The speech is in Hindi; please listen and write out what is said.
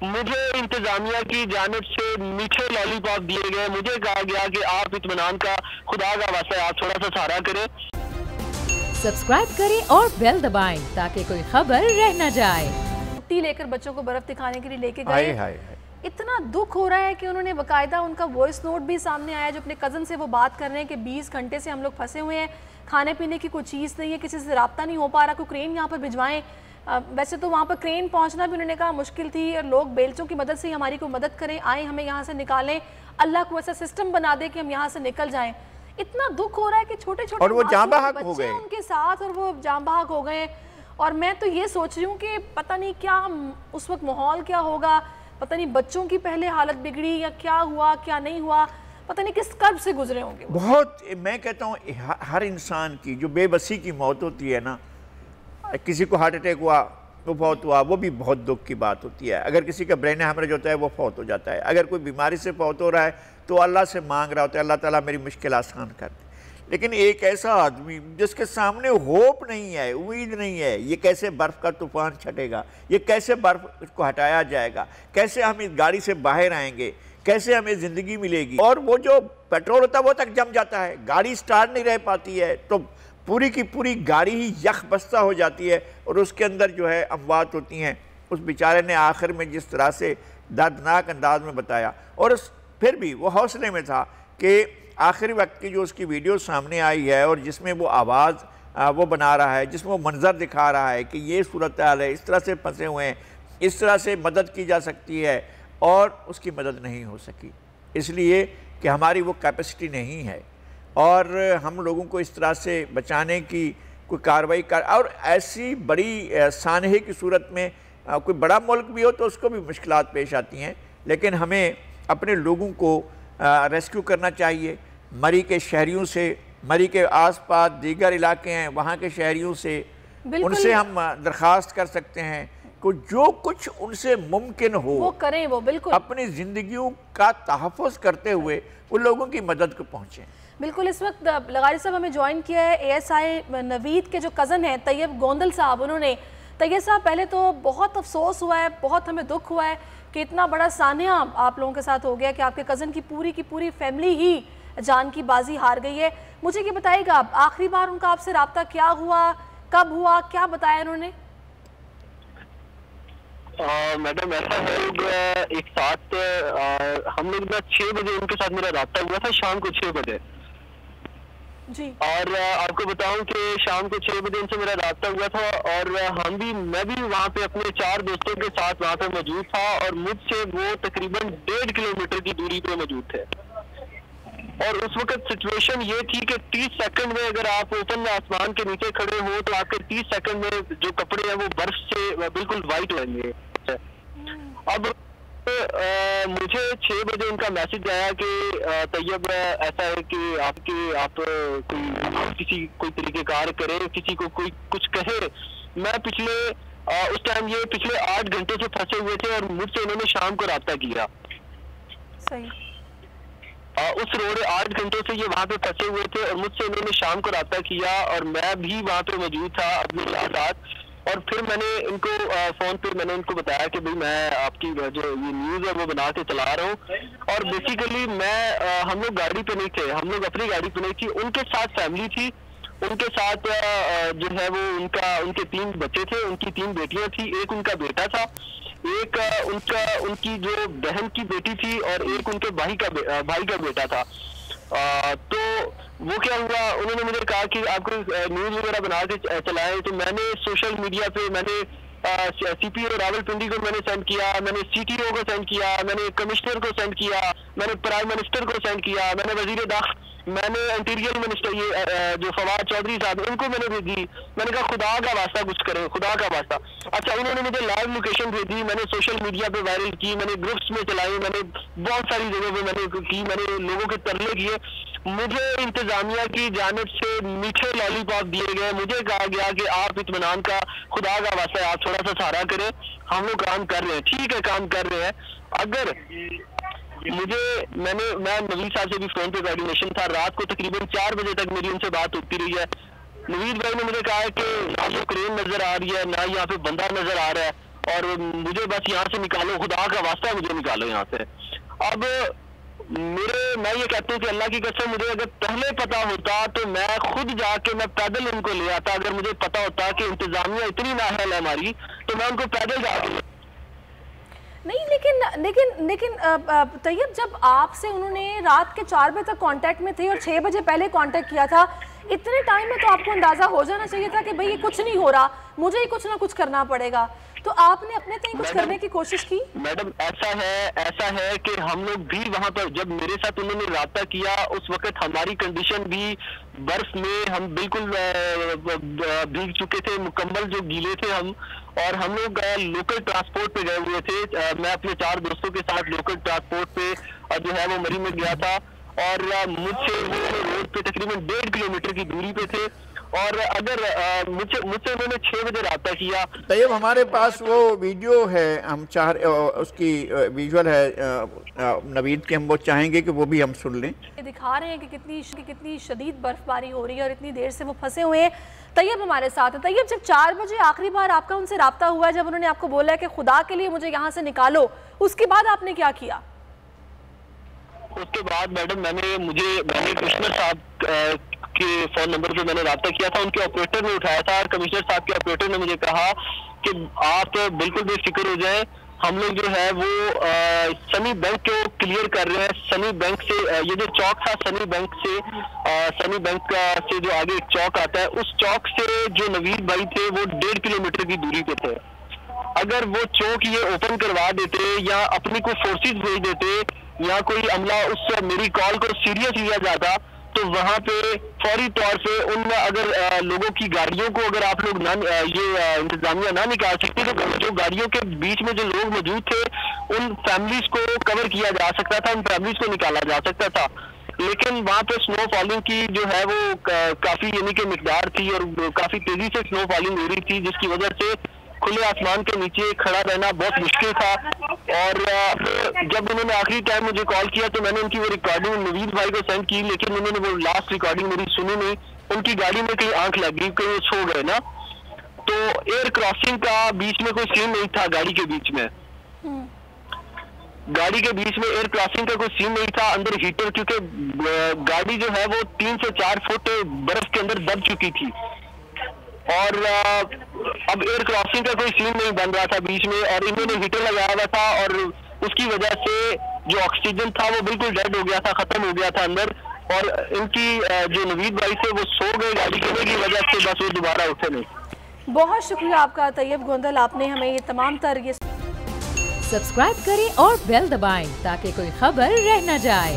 मुझे इंतजामिया की जानिब से मीठे लॉलीपॉप दिए गए। मुझे कहा गया कि आप इत्मीनान का खुदा का वास्ता आप थोड़ा सा सहारा करें। सब्सक्राइब करें और बेल दबाएं ताकि कोई खबर रह न जाए। छुट्टी लेकर बच्चों को बर्फ दिखाने के लिए लेके गए। इतना दुख हो रहा है कि उन्होंने बकायदा उनका वॉइस नोट भी सामने आया जो अपने कज़न से वो बात कर रहे हैं कि 20 घंटे से हम लोग फंसे हुए हैं, खाने पीने की कोई चीज़ नहीं है, किसी से रब्ता नहीं हो पा रहा, कोई क्रेन यहाँ पर भिजवाएं। वैसे तो वहाँ पर क्रेन पहुँचना भी उन्होंने कहा मुश्किल थी और लोग बेल्चों की मदद से ही हमारी कोई मदद करें, आए हमें यहाँ से निकालें, अल्लाह को ऐसा सिस्टम बना दे कि हम यहाँ से निकल जाएँ। इतना दुख हो रहा है कि छोटे छोटे और वो जांबाहक हो गए उनके साथ और वो जांबाहक हो गए। और मैं तो ये सोच रही हूँ कि पता नहीं क्या उस वक्त माहौल क्या होगा, पता नहीं बच्चों की पहले हालत बिगड़ी या क्या हुआ क्या नहीं हुआ, पता नहीं किस कर्ब से गुजरे होंगे। बहुत, मैं कहता हूँ हर इंसान की जो बेबसी की मौत होती है ना, किसी को हार्ट अटैक हुआ वो फौत हुआ, वो भी बहुत दुख की बात होती है। अगर किसी का ब्रेन हैमरेज होता है वो फौत हो जाता है। अगर कोई बीमारी से फौत हो रहा है तो अल्लाह से मांग रहा होता है, अल्लाह ताला मेरी मुश्किल आसान कर दे। लेकिन एक ऐसा आदमी जिसके सामने होप नहीं है, उम्मीद नहीं है, ये कैसे बर्फ़ का तूफ़ान छटेगा, ये कैसे बर्फ़ को हटाया जाएगा, कैसे हम इस गाड़ी से बाहर आएंगे, कैसे हमें ज़िंदगी मिलेगी। और वो जो पेट्रोल होता है वो तक जम जाता है, गाड़ी स्टार्ट नहीं रह पाती है, तो पूरी की पूरी गाड़ी ही यख बस्ता हो जाती है और उसके अंदर जो है अमवात होती हैं। उस बेचारे ने आखिर में जिस तरह से दर्दनाक अंदाज में बताया, और फिर भी वो हौसले में था कि आखिरी वक्त की जो उसकी वीडियो सामने आई है और जिसमें वो आवाज़ वो बना रहा है, जिसमें वो मंज़र दिखा रहा है कि ये सूरत हाल है, इस तरह से फंसे हुए हैं, इस तरह से मदद की जा सकती है, और उसकी मदद नहीं हो सकी इसलिए कि हमारी वो कैपेसिटी नहीं है और हम लोगों को इस तरह से बचाने की कोई कार्रवाई कर। और ऐसी बड़ी सानहे की सूरत में कोई बड़ा मुल्क भी हो तो उसको भी मुश्किलात पेश आती हैं, लेकिन हमें अपने लोगों को रेस्क्यू करना चाहिए। मरी के शहरियों से, मरी के आसपास दीगर इलाके हैं वहाँ के शहरियों से, उनसे हम दरख्वास्त कर सकते हैं कि जो कुछ उनसे मुमकिन हो वो करें, वो बिल्कुल अपनी ज़िंदगियों का तहफ़्फ़ुज़ करते हुए उन लोगों की मदद को पहुँचें। बिल्कुल। इस वक्त लगारी साहब हमें ज्वाइन किया है ASI नवीद के जो कज़न हैं तैयब गोंदल साहब। उन्होंने, तैयब साहब पहले तो बहुत अफसोस हुआ है, बहुत हमें दुख हुआ है कि इतना बड़ा सानिया आप लोगों के साथ हो गया कि आपके कज़न की पूरी फैमिली ही जान की बाजी हार गई है। मुझे ये बताइएगा आप आखिरी बार उनका आपसे रब्ता क्या हुआ, कब हुआ, क्या बताया उन्होंने? मैडम ऐसा है, एक साथ हम लोग 6 बजे उनके साथ मेरा रब्ता हुआ था, शाम को 6 बजे जी। और आपको बताऊं कि शाम को 6 बजे उनसे मेरा रब्ता हुआ था और मैं भी वहाँ पे अपने 4 दोस्तों के साथ वहाँ पे मौजूद था और मुझसे वो तकरीबन 1.5 किलोमीटर की दूरी पे मौजूद थे। और उस वक्त सिचुएशन ये थी कि 30 सेकंड में अगर आप ओपन आसमान के नीचे खड़े हो तो आपके 30 सेकंड में जो कपड़े हैं वो बर्फ से बिल्कुल वाइट होंगे। अब मुझे 6 बजे उनका मैसेज आया कि तैयब ऐसा है कि आप कोई तरीक़ेकार करें, किसी को कोई कुछ कहे। मैं उस टाइम ये पिछले 8 घंटे से फंसे हुए थे और मुझसे उन्होंने शाम को रब्ता किया। सही। उस रोड 8 घंटों से ये वहाँ पे फंसे हुए थे और मुझसे उन्होंने शाम को रब्ता किया और मैं भी वहाँ पे मौजूद था अपने साथ। और फिर मैंने इनको फ़ोन पे मैंने इनको बताया कि भाई मैं आपकी जो ये न्यूज़ है वो बना के चला रहा हूँ। और बेसिकली हम लोग गाड़ी पे नहीं थे, हम लोग अपनी गाड़ी पे नहीं थी, उनके साथ फैमिली थी, उनके साथ जो है वो उनके 3 बच्चे थे, उनकी 3 बेटियां थी, एक उनका बेटा था, एक उनकी जो बहन की बेटी थी और एक उनके भाई का बेटा था। तो वो क्या हुआ, उन्होंने मुझे कहा कि आपको न्यूज़ वगैरह बना के चलाएं। तो मैंने सोशल मीडिया पे CPO रावलपिंडी को मैंने सेंड किया, मैंने CTO को सेंड किया, मैंने कमिश्नर को सेंड किया, मैंने प्राइम मिनिस्टर को सेंड किया, मैंने वजीर दाखिला, मैंने इंटीरियर मिनिस्टर ये जो फवाद चौधरी साहब उनको मैंने भेजी। मैंने कहा खुदा का वास्ता कुछ करें, खुदा का वास्ता। अच्छा, उन्होंने मुझे लाइव लोकेशन भेजी, मैंने सोशल मीडिया पे वायरल की, मैंने ग्रुप्स में चलाई, मैंने बहुत सारी जगह पे मैंने की, मैंने लोगों के तरले किए। मुझे इंतजामिया की जानिब से मीठे लॉलीपॉप दिए गए। मुझे कहा गया कि आप इत्मीनान का खुदा का वास्ता आप थोड़ा सा सहारा करें, हम लोग काम कर रहे हैं। ठीक है, काम कर रहे हैं। अगर मैं नवीद साहब से भी फोन पे कोऑर्डिनेशन था, रात को तकरीबन 4 बजे तक मेरी उनसे बात होती रही है। नवीद भाई ने मुझे कहा है कि ना ये क्रेन नजर आ रही है, ना यहाँ पे बंदा नजर आ रहा है। और मुझे बस यहाँ से निकालो, खुदा का वास्ता मुझे निकालो यहाँ से। अब मैं ये कहता हूँ कि अल्लाह की कसम, मुझे अगर पहले पता होता तो मैं खुद जाके मैं पैदल उनको ले आता। अगर मुझे पता होता कि इंतजामिया इतनी नाअहल है हमारी, तो मैं उनको पैदल जाके नहीं। लेकिन तैयब, जब आपसे उन्होंने रात के 4 बजे तक कांटेक्ट में थे और 6 बजे पहले कांटेक्ट किया था, इतने टाइम में तो आपको अंदाजा हो जाना चाहिए था कि भाई ये कुछ नहीं हो रहा, मुझे ही कुछ ना कुछ करना पड़ेगा। तो आपने अपने तक कुछ करने की कोशिश की? मैडम ऐसा है कि हम लोग भी वहां पर, जब मेरे साथ उन्होंने राब्ता किया, उस वक्त हमारी कंडीशन भी बर्फ में, हम बिल्कुल भीग चुके थे, मुकम्मल जो गीले थे हम। और हम लोग लोकल ट्रांसपोर्ट पे गए हुए थे। मैं अपने 4 दोस्तों के साथ लोकल ट्रांसपोर्ट पे जो है वो मरी में गया था, और मुझसे रोड पे तकरीबन 1.5 किलोमीटर की दूरी पे थे। और अगर मुझसे उन्होंने 6 बजे राब्ता किया। तैयब, हमारे पास वो वीडियो है, हम उसकी विजुअल है नवीद की, हम वो चाहेंगे कि वो भी हम सुन लें। दिखा रहे हैं कि कितनी शदीद बर्फबारी हो रही है और इतनी देर से वो फंसे हुए हैं। तैयब हमारे साथ है। तैयब, जब 4 बजे आखिरी बार आपका उनसे राब्ता हुआ, जब उन्होंने आपको बोला कि खुदा के लिए मुझे यहाँ से निकालो, उसके बाद आपने क्या किया? उसके बाद मैडम मैंने कमिश्नर साहब के फोन नंबर पे मैंने राब्ता किया था, उनके ऑपरेटर ने उठाया था, और कमिश्नर साहब के ऑपरेटर ने मुझे कहा कि आप बिल्कुल बेफिक्र हो जाएं, हम लोग जो है वो सनी बैंक को क्लियर कर रहे हैं। सनी बैंक से ये जो चौक था, सनी बैंक से जो आगे एक चौक आता है, उस चौक से जो नवीद भाई थे वो 1.5 किलोमीटर की दूरी पे थे। अगर वो चौक ये ओपन करवा देते या अपनी कोई फोर्सेस भेज देते या कोई अमला उस मेरी कॉल को सीरियस लिया जाता, तो वहां पे फौरी तौर पे उन अगर लोगों की गाड़ियों को अगर आप लोग इंतजामिया ना निकाल सकते, तो जो गाड़ियों के बीच में जो लोग मौजूद थे उन फैमिलीज को कवर किया जा सकता था, उन फैमिलीज को निकाला जा सकता था। लेकिन वहां पे स्नो फॉलिंग की जो है वो काफी यानी कि मिकदार थी, और काफी तेजी से स्नो फॉलिंग हो रही थी, जिसकी वजह से खुले आसमान के नीचे खड़ा रहना बहुत मुश्किल था। और जब उन्होंने आखिरी टाइम मुझे कॉल किया तो मैंने उनकी वो रिकॉर्डिंग नवीद भाई को सेंड की, लेकिन उन्होंने वो लास्ट रिकॉर्डिंग मेरी सुनी नहीं। उनकी गाड़ी में कहीं आंख लग गई, कहीं वो सो गए ना, तो एयर क्रॉसिंग का बीच में कोई सीन नहीं था। गाड़ी के बीच में एयर क्रॉसिंग का कोई सीन नहीं था। अंदर हीटर, क्योंकि गाड़ी जो है वो 3 से 4 फुट बर्फ के अंदर दब चुकी थी, और अब एयर क्रॉसिंग का कोई सीन नहीं बन रहा था बीच में, और इन्होंने हीटर लगाया हुआ था, और उसकी वजह से जो ऑक्सीजन था वो बिल्कुल डेड हो गया था, खत्म हो गया था अंदर। और इनकी जो नवीद भाई थे वो सो गए गाड़ी चलने की वजह से, बस वो दोबारा उठे नहीं। बहुत शुक्रिया आपका तैयब गोंदल, आपने हमें ये तमाम तरह। सब्सक्राइब करें और बेल दबाएं ताकि कोई खबर रह न जाए।